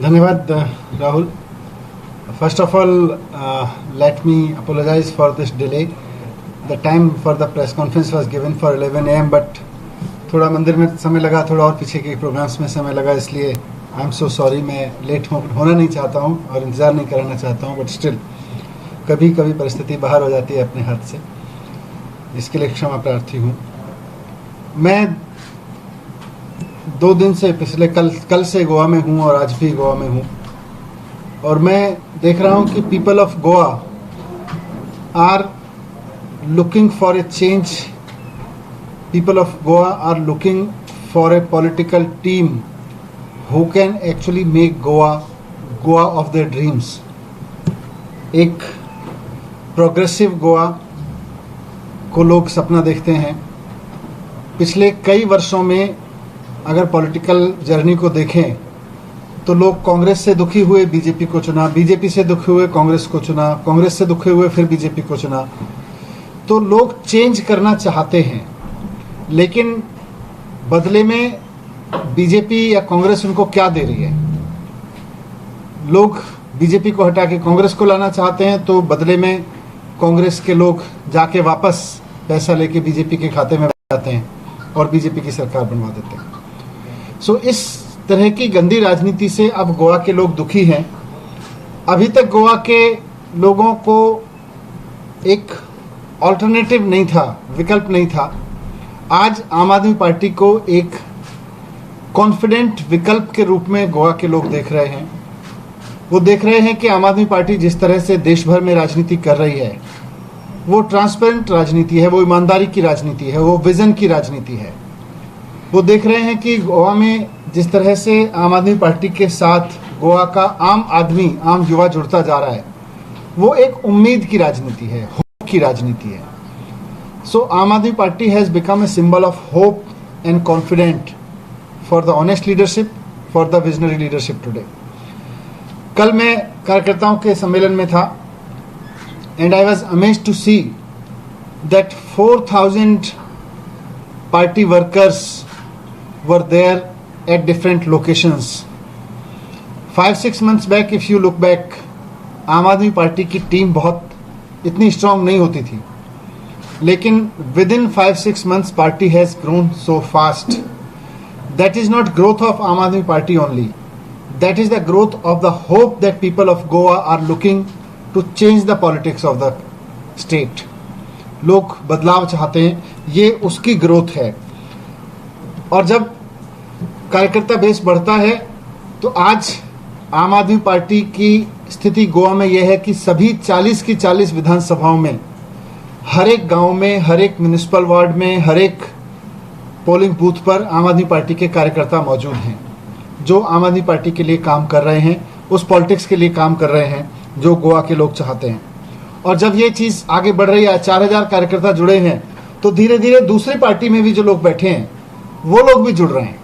धन्यवाद Rahul. First of all, let me apologize for this delay. The time for the press conference was given for 11 AM, but थोड़ा मंदिर में समय लगा, थोड़ा और पीछे के प्रोग्राम्स में समय लगा, इसलिए आई एम सो सॉरी. मैं लेट होना नहीं चाहता हूँ और इंतज़ार नहीं कराना चाहता हूँ, बट स्टिल कभी कभी परिस्थिति बाहर हो जाती है अपने हाथ से, इसके लिए क्षमा प्रार्थी हूँ. मैं 2 दिन से पिछले कल से गोवा में हूँ और आज भी गोवा में हूँ, और मैं देख रहा हूँ कि people of Goa are looking for a change. People of Goa are looking for a political team who can actually make Goa of their dreams. एक प्रोग्रेसिव गोवा को लोग सपना देखते हैं. पिछले कई वर्षों में अगर पॉलिटिकल जर्नी को देखें तो लोग कांग्रेस से दुखी हुए बीजेपी को चुना, बीजेपी से दुखी हुए कांग्रेस को चुना, कांग्रेस से दुखी हुए फिर बीजेपी को चुना. तो लोग चेंज करना चाहते हैं, लेकिन बदले में बीजेपी या कांग्रेस उनको क्या दे रही है? लोग बीजेपी को हटा के कांग्रेस को लाना चाहते हैं, तो बदले में कांग्रेस के लोग जाके वापस पैसा लेके बीजेपी के खाते में जाते हैं और बीजेपी की सरकार बनवा देते हैं. सो इस तरह की गंदी राजनीति से अब गोवा के लोग दुखी हैं. अभी तक गोवा के लोगों को एक ऑल्टरनेटिव नहीं था, विकल्प नहीं था. आज आम आदमी पार्टी को एक कॉन्फिडेंट विकल्प के रूप में गोवा के लोग देख रहे हैं. वो देख रहे हैं कि आम आदमी पार्टी जिस तरह से देश भर में राजनीति कर रही है, वो ट्रांसपेरेंट राजनीति है, वो ईमानदारी की राजनीति है, वो विजन की राजनीति है. वो देख रहे हैं कि गोवा में जिस तरह से आम आदमी पार्टी के साथ गोवा का आम आदमी, आम युवा जुड़ता जा रहा है, वो एक उम्मीद की राजनीति है, होप की राजनीति है. सो आम आदमी party has become a symbol of hope and confident for the honest leadership, for the visionary leadership today. कल मैं कार्यकर्ताओं के सम्मेलन में था, and I was amazed to see that 4,000 party workers were there at different locations. 5-6 months back, if you look back, आम आदमी party की टीम बहुत इतनी स्ट्रांग नहीं होती थी, लेकिन within 5-6 months party has grown so fast. That is not growth of आम आदमी party only. That is the growth of the hope that people of Goa are looking to change the politics of the state. लोग बदलाव चाहते हैं, ये उसकी growth है. और जब कार्यकर्ता बेस बढ़ता है, तो आज आम आदमी पार्टी की स्थिति गोवा में यह है कि सभी 40 की 40 विधानसभाओं में, हर एक गांव में, हर एक म्युनिसिपल वार्ड में, हर एक पोलिंग बूथ पर आम आदमी पार्टी के कार्यकर्ता मौजूद हैं, जो आम आदमी पार्टी के लिए काम कर रहे हैं, उस पॉलिटिक्स के लिए काम कर रहे हैं जो गोवा के लोग चाहते हैं. और जब ये चीज आगे बढ़ रही है, 4000 कार्यकर्ता जुड़े हैं, तो धीरे धीरे दूसरी पार्टी में भी जो लोग बैठे हैं वो लोग भी जुड़ रहे हैं.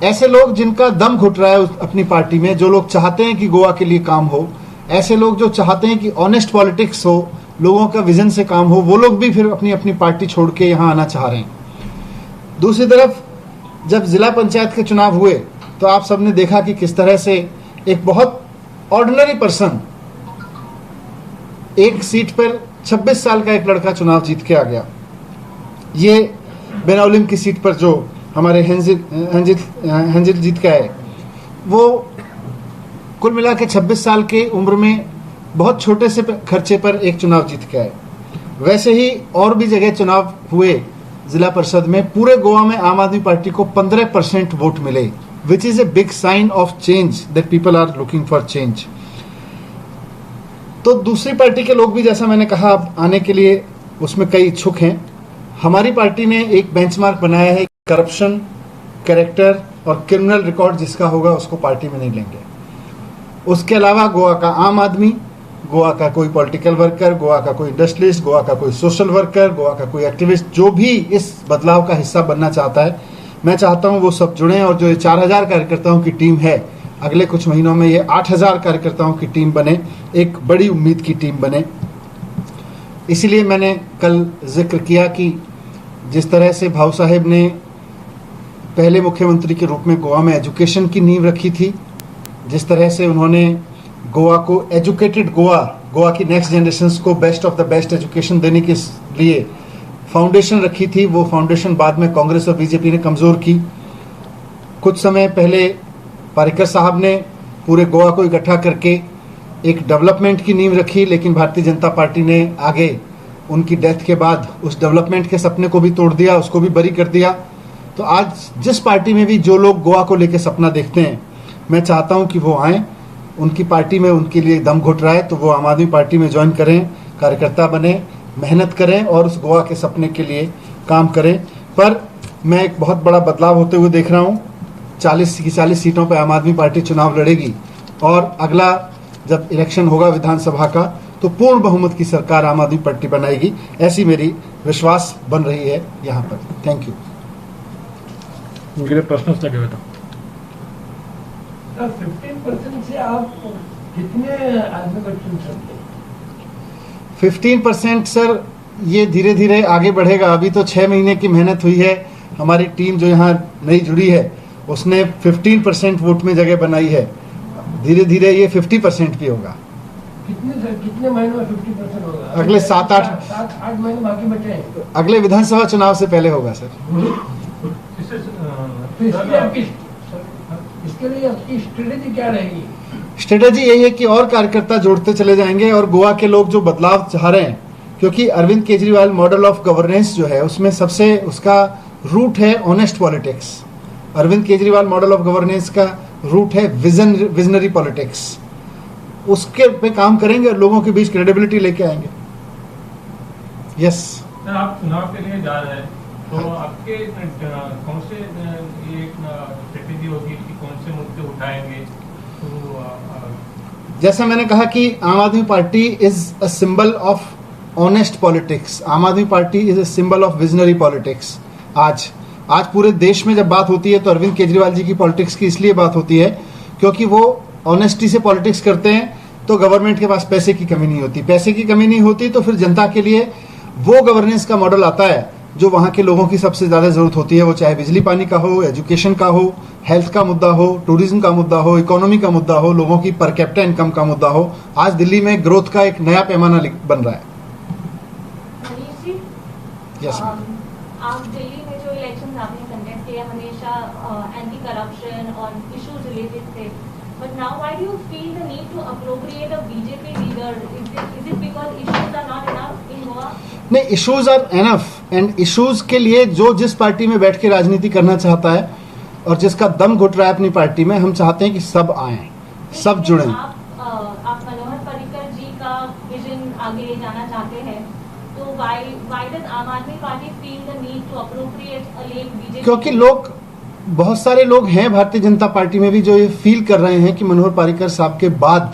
ऐसे लोग जिनका दम घुट रहा है अपनी पार्टी में, जो लोग चाहते हैं कि गोवा के लिए काम हो, ऐसे लोग जो चाहते हैं कि ऑनेस्ट पॉलिटिक्स हो, लोगों का विजन से काम हो, वो लोग भी फिर अपनी अपनी पार्टी छोड़ के यहाँ आना चाह रहे हैं. दूसरी तरफ जब जिला पंचायत के चुनाव हुए, तो आप सबने देखा कि किस तरह से एक बहुत ऑर्डिनरी पर्सन, एक सीट पर 26 साल का एक लड़का चुनाव जीत के आ गया. ये बेनाउलिम की सीट पर जो हमारे हंजिल जीत के आए, वो कुल मिला के 26 साल के उम्र में बहुत छोटे से खर्चे पर एक चुनाव जीत के आए. वैसे ही और भी जगह चुनाव हुए जिला परिषद में, पूरे गोवा में आम आदमी पार्टी को 15% वोट मिले, which is a big sign of change that people are looking for change. तो दूसरी पार्टी के लोग भी, जैसा मैंने कहा, अब आने के लिए उसमें कई इच्छुक हैं. हमारी पार्टी ने एक बेंचमार्क बनाया है, करप्शन, कैरेक्टर और क्रिमिनल रिकॉर्ड जिसका होगा उसको पार्टी में नहीं लेंगे. उसके अलावा गोवा का आम आदमी, गोवा का कोई पॉलिटिकल वर्कर, गोवा का कोई इंडस्ट्रियलिस्ट, गोवा का कोई सोशल वर्कर, गोवा का कोई एक्टिविस्ट, जो भी इस बदलाव का हिस्सा बनना चाहता है, मैं चाहता हूं वो सब जुड़ें. और जो ये 4000 कार्यकर्ताओं की टीम है, अगले कुछ महीनों में ये 8000 कार्यकर्ताओं की टीम बने, एक बड़ी उम्मीद की टीम बने. इसीलिए मैंने कल जिक्र किया कि जिस तरह से भाऊ साहेब ने पहले मुख्यमंत्री के रूप में गोवा में एजुकेशन की नींव रखी थी, जिस तरह से उन्होंने गोवा को एजुकेटेड गोवा की नेक्स्ट जनरेशन को best of the best education देने के लिए फाउंडेशन रखी थी, वो फाउंडेशन बाद में कांग्रेस और बीजेपी ने कमज़ोर की। कुछ समय पहले पारिकर साहब ने पूरे गोवा को इकट्ठा करके एक डेवलपमेंट की नींव रखी, लेकिन भारतीय जनता पार्टी ने आगे उनकी डेथ के बाद उस डेवलपमेंट के सपने को भी तोड़ दिया, उसको भी बरी कर दिया। तो आज जिस पार्टी में भी जो लोग गोवा को लेकर सपना देखते हैं, मैं चाहता हूं कि वो आएँ, उनकी पार्टी में उनके लिए दम घुट रहा है तो वो आम आदमी पार्टी में ज्वाइन करें, कार्यकर्ता बने, मेहनत करें और उस गोवा के सपने के लिए काम करें। पर मैं एक बहुत बड़ा बदलाव होते हुए देख रहा हूँ। 40 की 40 सीटों पर आम आदमी पार्टी चुनाव लड़ेगी और अगला जब इलेक्शन होगा विधानसभा का तो पूर्ण बहुमत की सरकार आम आदमी पार्टी बनाएगी, ऐसी मेरी विश्वास बन रही है यहाँ पर। Thank you. उनके प्रश्न लगे हुए 15% से आप कितने आदमी को चुन सकते हैं? 15% सर, ये धीरे धीरे आगे बढ़ेगा। अभी तो 6 महीने की मेहनत हुई है। हमारी टीम जो यहाँ नई जुड़ी है उसने 15% वोट में जगह बनाई है। धीरे धीरे ये 50% भी होगा। कितने महीनों में 50% होगा? अगले 7-8 महीने बाकी बचे हैं। अगले विधानसभा चुनाव से पहले होगा सर। इसके लिए आपकी स्ट्रेटेजी क्या रहेगी? स्ट्रेटेजी यही है कि और कार्यकर्ता जोड़ते चले जाएंगे और गोवा के लोग जो बदलाव चाह रहे हैं, क्योंकि Arvind Kejriwal model of governance जो है उसमें सबसे उसका रूट है honest politics. Arvind Kejriwal model of governance का रूट है विजनरी पॉलिटिक्स। उसके पे काम करेंगे और लोगों के बीच क्रेडिबिलिटी लेके आएंगे। यस सर, आप चुनाव के लिए जा रहे हैं तो आपके कौन से ये स्ट्रेटेजी होगी कि कौन से मुद्दे उठाएंगे? तो जैसा मैंने कहा कि आम आदमी party is a symbol of honest politics. आम आदमी party is a symbol of visionary politics. आज पूरे देश में जब बात होती है तो अरविंद केजरीवाल जी की पॉलिटिक्स की इसलिए बात होती है क्योंकि वो ऑनेस्टी से पॉलिटिक्स करते हैं। तो गवर्नमेंट के पास पैसे की कमी नहीं होती। पैसे की कमी नहीं होती तो फिर जनता के लिए वो गवर्नेंस का मॉडल आता है जो वहां के लोगों की सबसे ज्यादा जरूरत होती है। वो चाहे बिजली पानी का हो, एजुकेशन का हो, हेल्थ का मुद्दा हो, टूरिज्म का मुद्दा हो, इकोनॉमी का मुद्दा हो, लोगों की पर कैपिटा इनकम का मुद्दा हो। आज दिल्ली में ग्रोथ का एक नया पैमाना बन रहा है। यस आप दिल्ली में जो इलेक्शंस आपने कंडक्ट किए हमेशा एंटी करप्शन और इश्यूज रिलेटेड थे, but now why do you feel the need to appropriate a BJP leader? Is it because issues are not enough in Goa? नहीं, issues are enough and issues के लिए जो जिस party में बैठ के राजनीति करना चाहता है और जिसका दम घुट रहा है अपनी पार्टी में, हम चाहते हैं कि सब आए, सब जुड़े। आप मनोहर पर्रिकर जी का विजन आगे ले जाना चाहते हैं तो why does आम आदमी party feel the need to appropriate a lane BJP? क्योंकि लोग, बहुत सारे लोग हैं भारतीय जनता पार्टी में भी जो ये फील कर रहे हैं कि मनोहर पर्रिकर साहब के बाद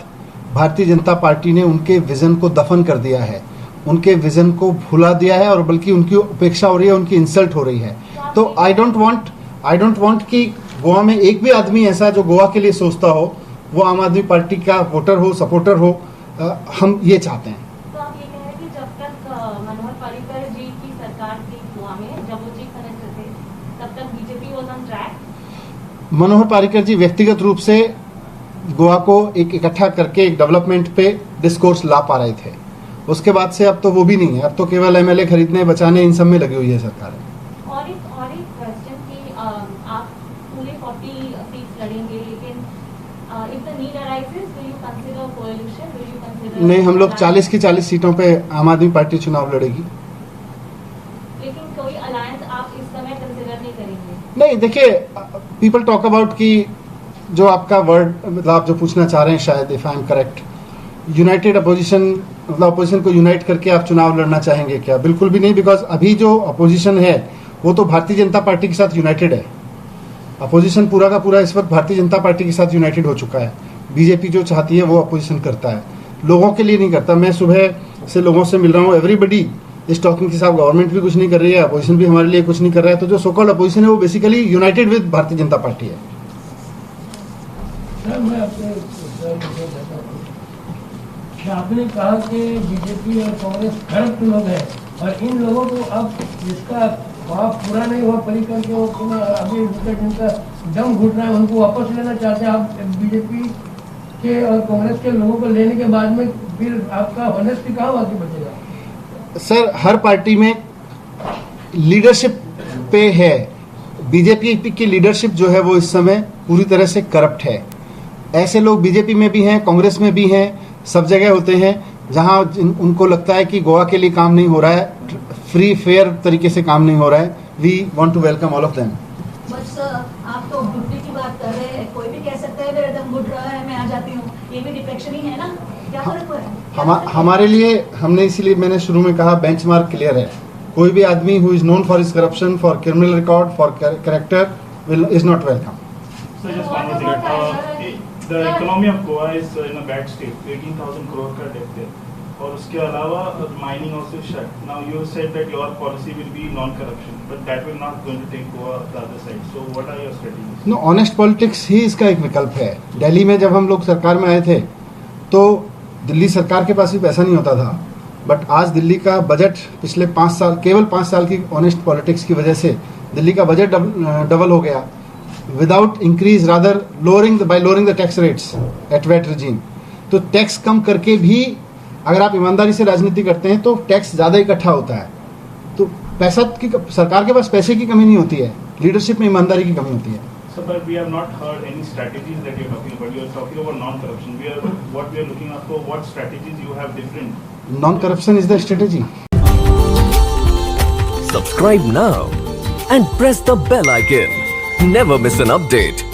भारतीय जनता पार्टी ने उनके विजन को दफन कर दिया है, उनके विजन को भुला दिया है और बल्कि उनकी उपेक्षा हो रही है, उनकी इंसल्ट हो रही है। तो आई डोंट वांट कि गोवा में एक भी आदमी ऐसा जो गोवा के लिए सोचता हो वो आम आदमी पार्टी का वोटर हो, सपोर्टर हो। हम ये चाहते हैं। तो आप ये कह रहे हैं कि जब तक मनोहर पर्रिकर जी की सरकार थी गोवा में, जब वो चीफ मिनिस्टर थे, तब तक BJP was on track? Manohar Parrikar जी व्यक्तिगत रूप से गोवा को एक इकट्ठा करके एक डेवलपमेंट पे डिस्कोर्स ला पा रहे थे। उसके बाद से अब तो वो भी नहीं है, अब तो केवल एमएलए खरीदने बचाने इन सब में लगी हुई है सरकार। और एक क्वेश्चन कि आप पूरे 40 सीट्स लड़ेंगे, लेकिन if the need arises will you consider coalition? Will you consider? नहीं, हम लोग 40 की 40 सीटों पे आम आदमी पार्टी चुनाव लड़ेगी। लेकिन कोई अलायंस आप इस समय कंसीडर नहीं करेंगे? नहीं, देखिए, पीपल टॉक अबाउट कि जो आपका वर्ड, मतलब आप जो पूछना चाह रहे हैं, शायद if I am correct, United opposition, मतलब अपोजिशन को यूनाइट करके आप चुनाव लड़ना चाहेंगे क्या? बिल्कुल भी नहीं, बिकॉज अभी जो अपोजिशन है वो तो भारतीय जनता पार्टी के साथ यूनाइटेड है। अपोजिशन पूरा का पूरा इस वक्त भारतीय जनता पार्टी के साथ यूनाइटेड हो चुका है। बीजेपी जो चाहती है वो अपोजिशन करता है, लोगों के लिए नहीं करता। मैं सुबह से लोगों से मिल रहा हूँ, एवरीबडी इस टॉकिंग के साथ गवर्नमेंट भी कुछ नहीं कर रही है, अपोजिशन भी हमारे लिए कुछ नहीं कर रहा है। तो जो सो कॉल्ड अपोजिशन है वो basically United with Bharatiya Janata party है। सर, मैं आपने कहा कि बीजेपी और कांग्रेस करप्ट लोग हैं और इन लोगों को अब जिसका ख्वाब पूरा नहीं हुआ पर्रिकर के, वो अभी जिनका दम घुट रहा है, उनको वापस लेना चाहते हैं आप बीजेपी के और कांग्रेस के लोगों को लेने के बाद में, फिर आपका ऑनेस्टी कहाँ बाकी बचेगा? सर, हर पार्टी में लीडरशिप पे है। बीजेपी की लीडरशिप जो है वो इस समय पूरी तरह से करप्ट है। ऐसे लोग बीजेपी में भी हैं, कांग्रेस में भी हैं, सब जगह होते हैं जहां उनको लगता है कि गोवा के लिए काम नहीं हो रहा है, फ्री फेयर तरीके से काम नहीं हो रहा है। We want to welcome all of them. बस आप तो घुटने की बात कर रहे हैं, कोई भी कह सकता है मेरा दम घुट रहा है, मैं आ जाती हूँ, ये भी डिफेक्शन ही है ना? क्या फर्क है? हमारे लिए, हमने इसीलिए मैंने शुरू में कहा, बेंचमार्क क्लियर है। कोई भी आदमी who is known for his corruption, for criminal record, for character is not welcome. So just one more thing. The economy of Goa is in a bad state. 18,000 crore का debt है. और उसके अलावा mining also shut. Now you said that your policy will be non-corruption, but that will not going to take Goa the other side. So what are your strategies? No, honest politics ही इसका एक विकल्प है। दिल्ली में जब हम लोग सरकार में आए थे तो दिल्ली सरकार के पास भी पैसा नहीं होता था, बट आज दिल्ली का बजट पिछले 5 साल, केवल 5 साल की ऑनेस्ट पॉलिटिक्स की वजह से दिल्ली का बजट डबल हो गया, without increase, rather by lowering the tax rates at VAT regime. तो टैक्स कम करके भी अगर आप ईमानदारी से राजनीति करते हैं तो टैक्स ज़्यादा इकट्ठा होता है। तो पैसा की, सरकार के पास पैसे की कमी नहीं होती है, लीडरशिप में ईमानदारी की कमी होती है। So, but we have not heard any strategies that you're talking about. You're talking about non-corruption. What we are looking at for what strategies you have different. Non-corruption is the strategy. Subscribe now and press the bell icon. Never miss an update.